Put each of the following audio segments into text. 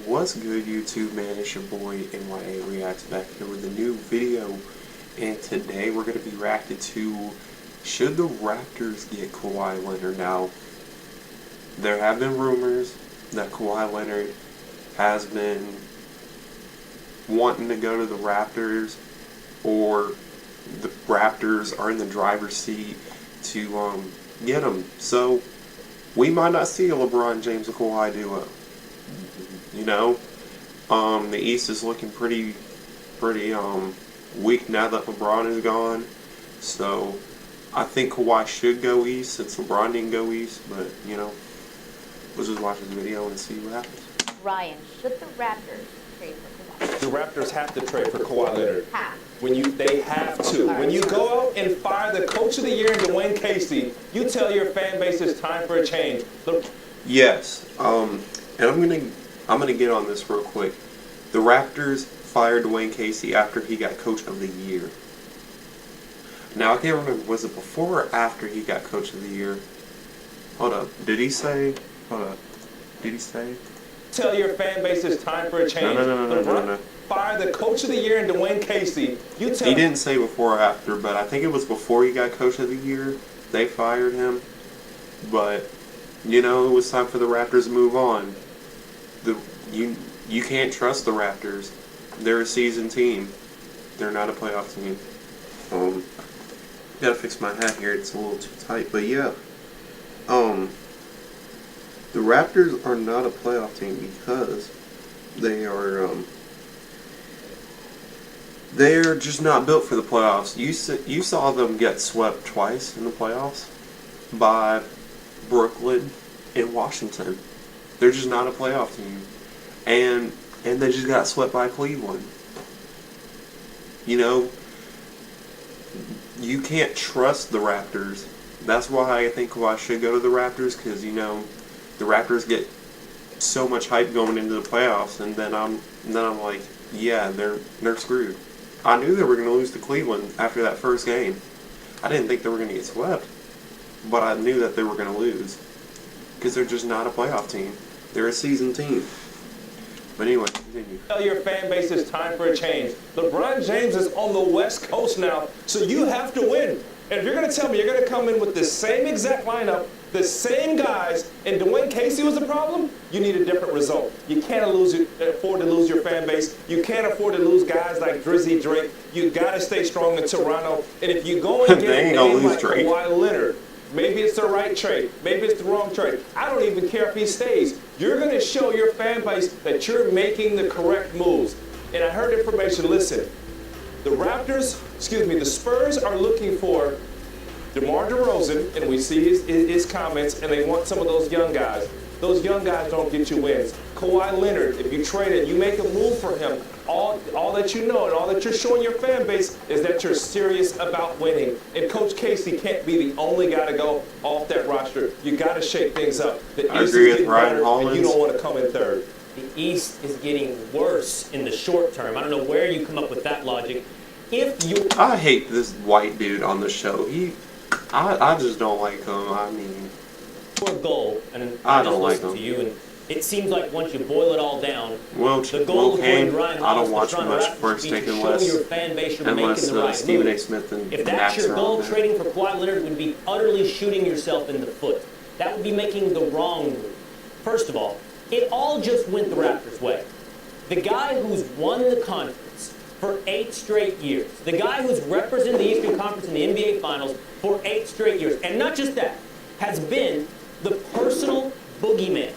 What's good, YouTube, man? It's your boy NYA Reacts back here with a new video, and today we're going to be reacting to should the Raptors get Kawhi Leonard. Now, there have been rumors that Kawhi Leonard has been wanting to go to the Raptors, or the Raptors are in the driver's seat to get him. So we might not see a LeBron James and Kawhi duo. You know, the East is looking pretty weak now that LeBron is gone. So I think Kawhi should go East since LeBron didn't go East. But you know, we'll just watch this video and see what happens. Ryan, should the Raptors trade for Kawhi? The Raptors have to trade for Kawhi Leonard. Have. They have to. When you go out and fire the coach of the year in Dwayne Casey, you tell your fan base it's time for a change. Yes. And I'm gonna get on this real quick. The Raptors fired Dwayne Casey after he got Coach of the Year. Now I can't remember, was it before or after he got Coach of the Year? Hold up. Did he say? Hold up. Did he say? Tell your fan base it's time for a change. No. Fire the coach of the year in Dwayne Casey. You tell. He didn't say before or after, but I think it was before he got Coach of the Year. They fired him. But you know, it was time for the Raptors to move on. You can't trust the Raptors. They're a seasoned team. They're not a playoff team. Gotta fix my hat here. It's a little too tight. But yeah, the Raptors are not a playoff team because they're just not built for the playoffs. You saw them get swept twice in the playoffs by Brooklyn and Washington. They're just not a playoff team. And they just got swept by Cleveland. You know, you can't trust the Raptors. That's why I think Kawhi should go to the Raptors, because you know the Raptors get so much hype going into the playoffs, and then I'm like, yeah, they're screwed. I knew they were going to lose to Cleveland after that first game. I didn't think they were going to get swept, but I knew that they were going to lose because they're just not a playoff team. They're a seasoned team. But anyway, continue. Tell your fan base it's time for a change. LeBron James is on the West Coast now, so you have to win. And if you're going to tell me you're going to come in with the same exact lineup, the same guys, and Dwayne Casey was the problem, you need a different result. You can't afford to lose your fan base. You can't afford to lose guys like Drizzy Drake. You got to stay strong in Toronto. And if you go and get a name like Kawhi Leonard, maybe it's the right trade. Maybe it's the wrong trade. I don't even care if he stays. You're going to show your fan base that you're making the correct moves. And I heard information, listen, the Spurs are looking for DeMar DeRozan, and we see his comments, and they want some of those young guys. Those young guys don't get you wins. Kawhi Leonard, if you trade it, you make a move for him. All that you know and all that you're showing your fan base is that you're serious about winning. And Coach Casey can't be the only guy to go off that roster. You got to shake things up. I agree with Ryan Hollins. And you don't want to come in third. The East is getting worse in the short term. I don't know where you come up with that logic. I hate this white dude on the show. I just don't like him. I mean, for a goal, and I just don't like listen him. to you, and it seems like once you boil it all down, the goal Kane, of Ryan I don't Hollins, watch the much Raptors, first should be take to unless show your fan base you're making the right Stephen A. move. Smith and If that's Max your are goal, on there. trading for Kawhi Leonard would be utterly shooting yourself in the foot. That would be making the wrong move. First of all, it all just went the Raptors' way. The guy who's won the conference for 8 straight years, the guy who's represented the Eastern Conference in the NBA Finals for 8 straight years, and not just that, has been the personal boogeyman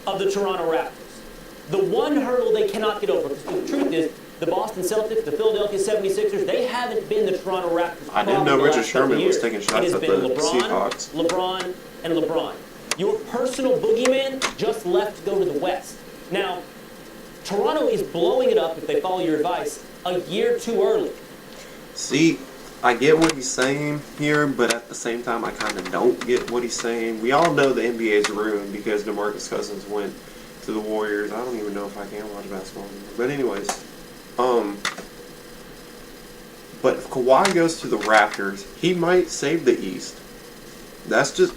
of the Toronto Raptors. The one hurdle they cannot get over, because the truth is, the Boston Celtics, the Philadelphia 76ers, they haven't been the Toronto Raptors. I didn't know Richard Sherman was taking shots at the Seahawks. LeBron, and LeBron. Your personal boogeyman just left to go to the West. Now, Toronto is blowing it up, if they follow your advice, a year too early. See, I get what he's saying here, but at the same time, I kind of don't get what he's saying. We all know the NBA is ruined because DeMarcus Cousins went to the Warriors. I don't even know if I can watch basketball anymore. But anyways, but if Kawhi goes to the Raptors, he might save the East. That's just,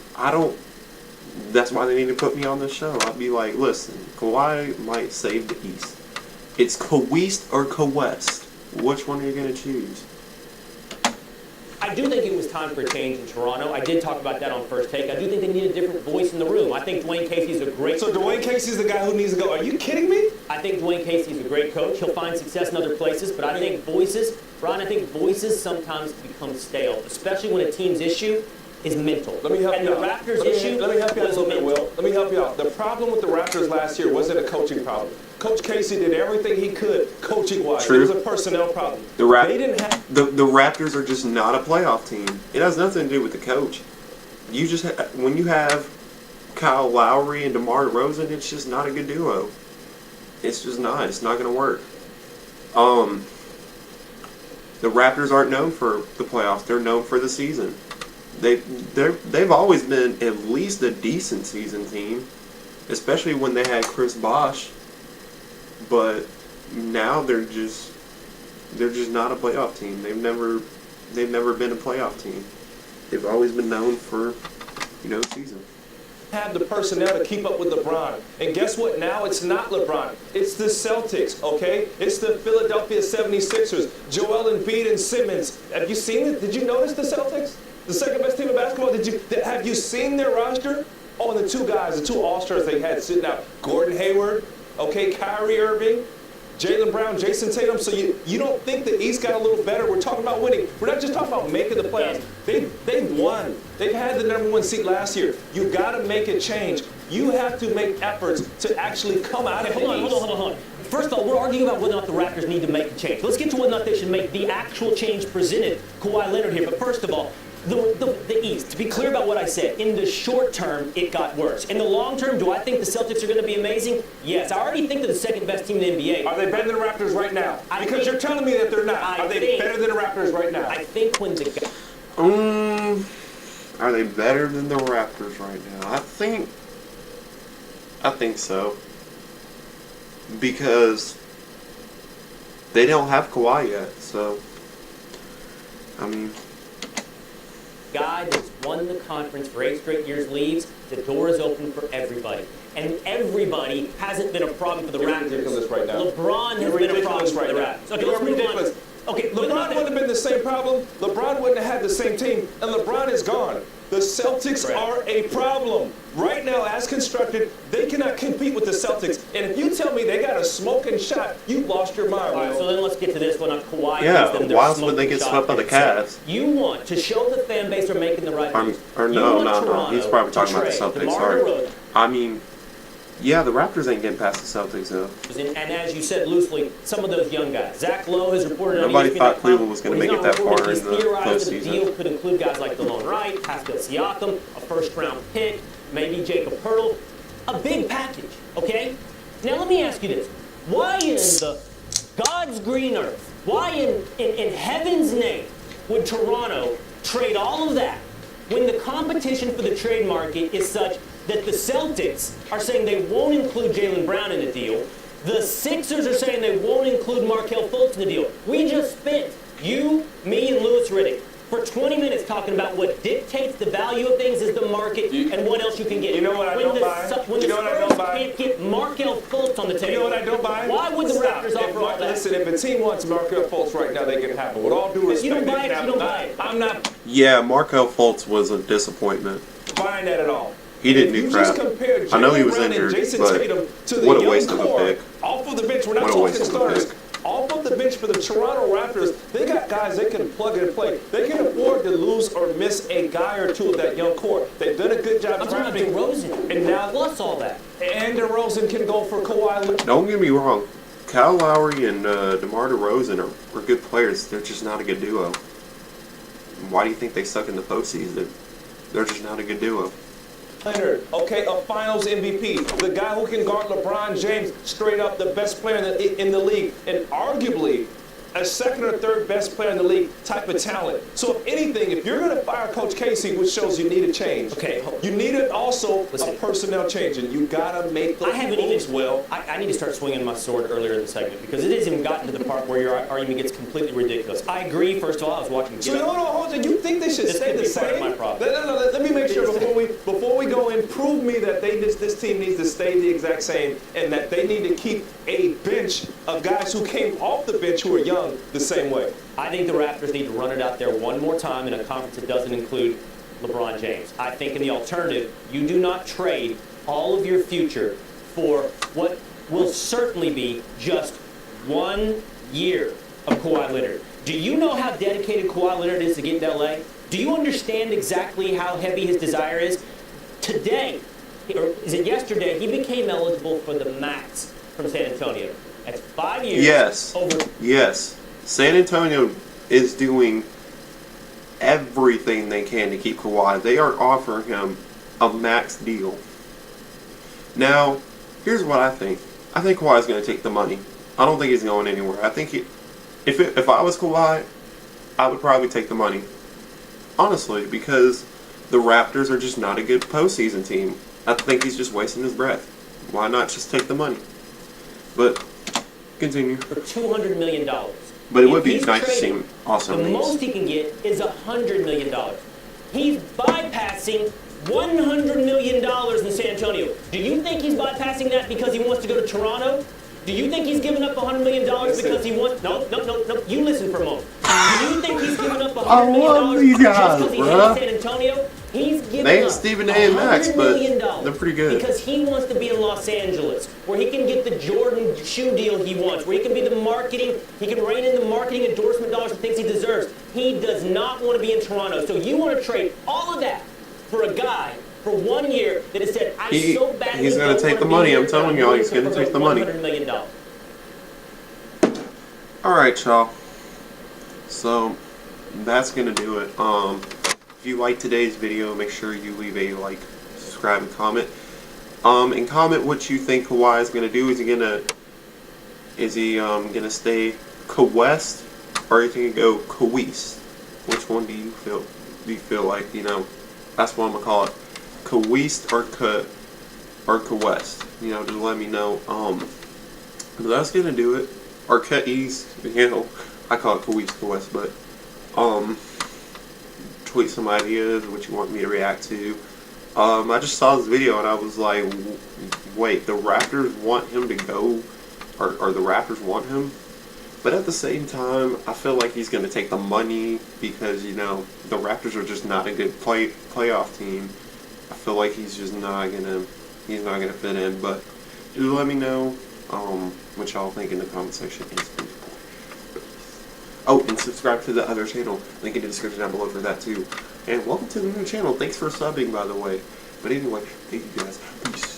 That's why they need to put me on this show. I'd be like, listen, Kawhi might save the East. It's kweast or kwest. Which one are you going to choose? I do think it was time for a change in Toronto. I did talk about that on First Take. I do think they need a different voice in the room. I think Dwayne Casey's a great So Dwayne Casey's the guy who needs to go. Are you kidding me? I think Dwayne Casey's a great coach. He'll find success in other places, but I think voices sometimes become stale, especially when a team's issue is mental. Let me help and you the out. Raptors' issue Let me help you out a was little bit, mental. Will. Let me help you out. The problem with the Raptors last year wasn't a coaching problem. Coach Casey did everything he could coaching-wise. True. It was a personnel problem. They didn't have... The Raptors are just not a playoff team. It has nothing to do with the coach. You just when you have Kyle Lowry and DeMar DeRozan, it's just not a good duo. It's just not. It's not going to work. The Raptors aren't known for the playoffs. They're known for the season. They've always been at least a decent season team, especially when they had Chris Bosh. But now they're just not a playoff team. They've never been a playoff team. They've always been known for, season. Have the personnel to keep up with LeBron. And guess what? Now it's not LeBron. It's the Celtics, okay? It's the Philadelphia 76ers. Joel Embiid and Simmons. Have you seen it? Did you notice the Celtics? The second best team in basketball. Have you seen their roster? Oh, and the two All-Stars they had sitting out. Gordon Hayward, okay, Kyrie Irving, Jaylen Brown, Jason Tatum. So you don't think the East got a little better? We're talking about winning. We're not just talking about making the playoffs. They've won. They've had the number 1 seed last year. You got to make a change. You have to make efforts to actually come out of the East. Hold on. First of all, we're arguing about whether or not the Raptors need to make a change. Let's get to whether or not they should make the actual change presented Kawhi Leonard here. But first of all, the East, to be clear about what I said, in the short term, it got worse. In the long term, do I think the Celtics are going to be amazing? Yes. I already think they're the second best team in the NBA. Are they better than the Raptors right now? Because you're telling me that they're not. Are they better than the Raptors right now? I think when the Are they better than the Raptors right now? I think so. Because they don't have Kawhi yet, so guy that's won the conference for 8 straight years leaves, the door is open for everybody. And everybody hasn't been a problem for the Raptors. Ridiculous right now. LeBron has been a problem for the Raptors. Okay, let's move on. Okay, LeBron wouldn't have been the same problem. LeBron wouldn't have had the same team, and LeBron is gone. The Celtics are a problem. Right now, as constructed, they cannot compete with the Celtics. And if you tell me they got a smoking shot, you lost your mind. All right, so then let's get to this one on Kawhi. Why else would they get swept by the Cavs? You want to show the fan base are making the right moves. No. He's probably talking about the Celtics. Sorry. The Raptors ain't getting past the Celtics, though. And as you said loosely, some of those young guys. Zach Lowe has reported on Nobody thought Cleveland was going to make it that far in the postseason. The deal postseason. could include guys like DeLone Wright, Pascal Siakam, a first-round pick, maybe Jacob Poeltl. A big package, okay? Now let me ask you this. Why in the God's green earth, why in heaven's name would Toronto trade all of that when the competition for the trade market is such that the Celtics are saying they won't include Jaylen Brown in the deal? The Sixers are saying they won't include Markelle Fultz in the deal. We just spent, you, me, and Louis Riddick, for 20 minutes talking about what dictates the value of things is the market and what else you can get. You know what I don't buy? When the Spurs can't get Markelle Fultz on the table. You know what I don't buy? Why would the Raptors offer all that? Listen, if a team wants Markelle Fultz right now, they can have it. With all due respect, you don't buy it, you don't buy it. I'm not Markelle Fultz was a disappointment. buying that at all. He didn't do crap. I know he was injured, but what a waste of a pick. Off of the bench, we're not talking starters. Off of the bench for the Toronto Raptors, they got guys they can plug and play. They can afford to lose or miss a guy or two of that young core. They've done a good job drafting. DeRozan. And now, plus all that. And DeRozan can go for Kawhi Leonard. Don't get me wrong. Kyle Lowry and DeMar DeRozan are good players. They're just not a good duo. Why do you think they suck in the postseason? They're just not a good duo. Leonard, okay, a finals MVP, the guy who can guard LeBron James, straight up the best player in the league, and arguably a second or third best player in the league type of talent. So if anything, if you're going to fire Coach Casey, which shows you need a change, Okay, you need also Listen. a personnel change, and you got to make those I haven't moves even. well. I need to start swinging my sword earlier in the segment because it hasn't even gotten to the part where your argument gets completely ridiculous. I agree. First of all, I was watching. So no, hold on. You think they should This stay could the be part of same? my problem. No. Let me make sure before we go in, prove me that this team needs to stay the exact same, and that they need to keep a bench of guys who came off the bench who are young the same way. I think the Raptors need to run it out there one more time in a conference that doesn't include LeBron James. I think in the alternative, you do not trade all of your future for what will certainly be just 1 year of Kawhi Leonard. Do you know how dedicated Kawhi Leonard is to get to LA? Do you understand exactly how heavy his desire is? Today, or is it yesterday, he became eligible for the max from San Antonio. That's 5 years. Yes. Over. Yes. San Antonio is doing everything they can to keep Kawhi. They are offering him a max deal. Now, here's what I think. I think Kawhi's going to take the money. I don't think he's going anywhere. I think if I was Kawhi, I would probably take the money. Honestly, because the Raptors are just not a good postseason team. I think he's just wasting his breath. Why not just take the money? But continue. For $200 million. But it If would be he's nice to see trading, him also. the most he can get is $100 million. He's bypassing $100 million in San Antonio. Do you think he's bypassing that because he wants to go to Toronto? Do you think he's giving up $100 million because he wants... No. You listen for a moment. Do you think he's giving up $100 million just because he's in San Antonio? He's giving They ain't up Stephen A. and Max, $100 but million they're pretty good. because he wants to be in Los Angeles, where he can get the Jordan shoe deal he wants, where he can be the marketing, he can rein in the marketing endorsement dollars and things he deserves. He does not want to be in Toronto. So you want to trade all of that for a guy for 1 year that has said, so badly he's going to take the money. I'm telling y'all, he's going to take the money. $100 million. Alright, y'all. So, that's going to do it. If you like today's video, make sure you leave a like, subscribe, and comment. And comment what you think Kawhi is going to do. Is he gonna stay kwest, or is he gonna go kweast? Which one do you feel like, that's what I'm gonna call it. Kweast or kwest. Just let me know. But that's gonna do it. Or kweast, I call it kwest, but tweet some ideas, what you want me to react to. I just saw this video and I was like, wait, the Raptors want him to go, or the Raptors want him? But at the same time, I feel like he's going to take the money because, the Raptors are just not a good playoff team. I feel like he's just not going to fit in, but just let me know what y'all think in the comment section. Oh, and subscribe to the other channel. Link in the description down below for that too. And welcome to the new channel. Thanks for subbing, by the way. But anyway, thank you guys. Peace.